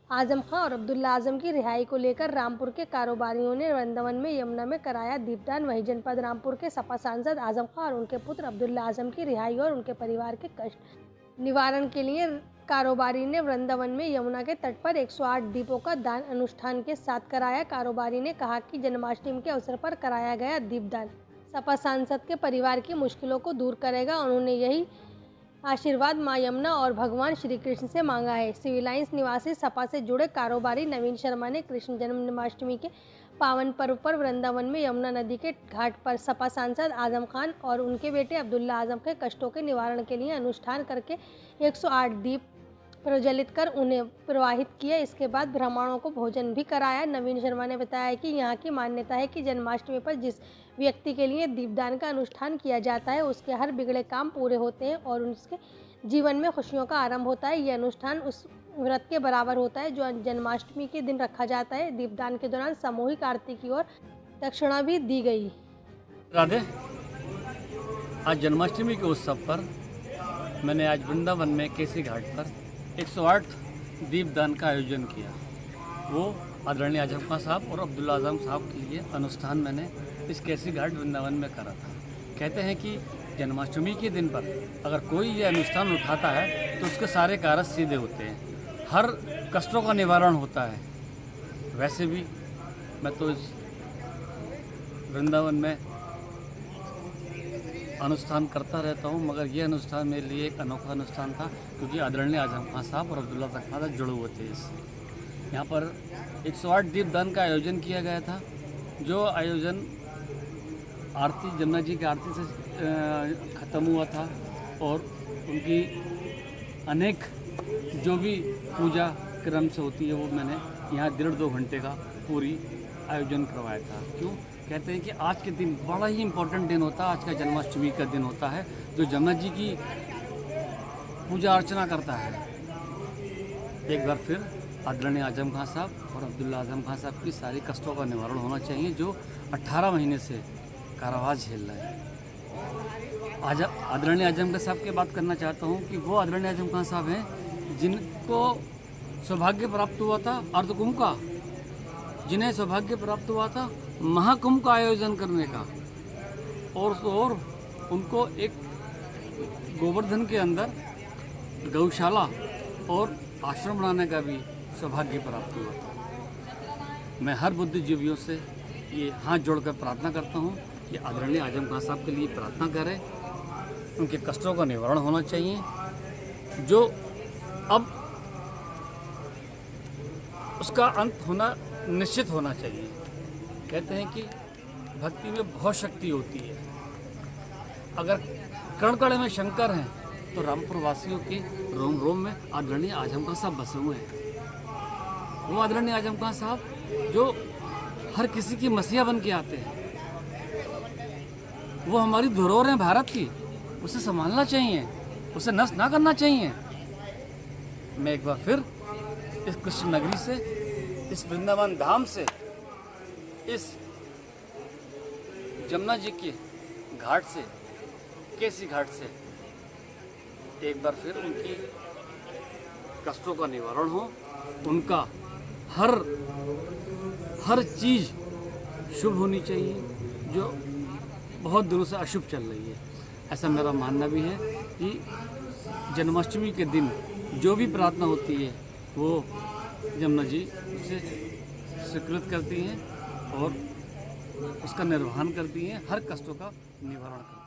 आजम खां और अब्दुल्ला आजम की रिहाई को लेकर रामपुर के कारोबारियों ने वृंदावन में यमुना में कराया दीपदान। वहीं जनपद रामपुर के सपा सांसद आजम खां और उनके पुत्र अब्दुल्ला आजम की रिहाई और उनके परिवार के कष्ट निवारण के लिए कारोबारी ने वृंदावन में यमुना के तट पर 108 दीपों का दान अनुष्ठान के साथ कराया। कारोबारी ने कहा कि जन्माष्टमी के अवसर पर कराया गया दीपदान सपा सांसद के परिवार की मुश्किलों को दूर करेगा। उन्होंने यही आशीर्वाद मां यमुना और भगवान श्री कृष्ण से मांगा है। सिविल लाइंस निवासी सपा से जुड़े कारोबारी नवीन शर्मा ने कृष्ण जन्माष्टमी के पावन पर्व पर वृंदावन में यमुना नदी के घाट पर सपा सांसद आजम खान और उनके बेटे अब्दुल्ला आजम के कष्टों के निवारण के लिए अनुष्ठान करके 108 दीप प्रज्वलित कर उन्हें प्रवाहित किए। इसके बाद ब्राह्मणों को भोजन भी कराया। नवीन शर्मा ने बताया कि यहाँ की मान्यता है कि जन्माष्टमी पर जिस व्यक्ति के लिए दीपदान का अनुष्ठान किया जाता है उसके हर बिगड़े काम पूरे होते हैं और उसके जीवन में खुशियों का आरंभ होता है। ये अनुष्ठान उस व्रत के बराबर होता है जो जन्माष्टमी के दिन रखा जाता है। दीपदान के दौरान सामूहिक आरती की ओर दक्षिणा भी दी गई। राधे, आज जन्माष्टमी के उत्सव पर मैंने आज वृंदावन में केसी घाट पर 108 दीपदान का आयोजन किया। वो आदरणीय आजम खां साहब और अब्दुल्ला आजम साहब के लिए अनुष्ठान मैंने इस केसी घाट वृंदावन में करा था। कहते हैं कि जन्माष्टमी के दिन पर अगर कोई ये अनुष्ठान उठाता है तो उसके सारे कार्य सीधे होते हैं, हर कष्टों का निवारण होता है। वैसे भी मैं तो इस वृंदावन में अनुष्ठान करता रहता हूँ, मगर यह अनुष्ठान मेरे लिए एक अनोखा अनुष्ठान था क्योंकि आदरणीय आजम खां साहब और अब्दुल्ला खां साहब जुड़े हुए थे इससे। यहाँ पर 108 दीपदान का आयोजन किया गया था। जो आयोजन आरती जमुना जी की आरती से ख़त्म हुआ था और उनकी अनेक जो भी पूजा क्रम से होती है वो मैंने यहाँ 1.5-2 घंटे का पूरी आयोजन करवाया था। क्यों? कहते हैं कि आज के दिन बड़ा ही इम्पोर्टेंट दिन होता है। आज का जन्माष्टमी का दिन होता है जो जमुना जी की पूजा अर्चना करता है। एक बार फिर आदरणीय आजम खां साहब और अब्दुल्ला आजम खां साहब की सारी कष्टों का निवारण होना चाहिए जो 18 महीने से कारावास झेल रहे हैं। आदरणीय आजम खां साहब की बात करना चाहता हूँ कि वो आदरणीय आजम खां साहब हैं जिनको सौभाग्य प्राप्त हुआ था अर्धकुंभ का, जिन्हें सौभाग्य प्राप्त हुआ था महाकुंभ का आयोजन करने का और उनको एक गोवर्धन के अंदर गौशाला और आश्रम बनाने का भी सौभाग्य प्राप्त हुआ था। मैं हर बुद्धिजीवियों से ये हाथ जोड़कर प्रार्थना करता हूँ कि आदरणीय आजम खां साहब के लिए प्रार्थना करें, उनके कष्टों का निवारण होना चाहिए जो अब उसका अंत होना निश्चित होना चाहिए। कहते हैं कि भक्ति में बहुत शक्ति होती है। अगर कण-कण में शंकर हैं तो रामपुर वासियों के रोम रोम में आदरणीय आजम खां साहब बसे हुए हैं। वो आदरणीय आजम खां साहब जो हर किसी की मसीहा बन के आते हैं, वो हमारी धरोहर है भारत की, उसे संभालना चाहिए, उसे नष्ट ना करना चाहिए। मैं एक बार फिर इस कृष्ण नगरी से, इस वृंदावन धाम से, इस जमुना जी के घाट से, केसी घाट से एक बार फिर उनकी कष्टों का निवारण हो, उनका हर चीज़ शुभ होनी चाहिए जो बहुत दिनों से अशुभ चल रही है। ऐसा मेरा मानना भी है कि जन्माष्टमी के दिन जो भी प्रार्थना होती है वो जमुना जी उसे स्वीकृत करती हैं और उसका निर्वहन करती हैं, हर कष्टों का निवारण करती हैं।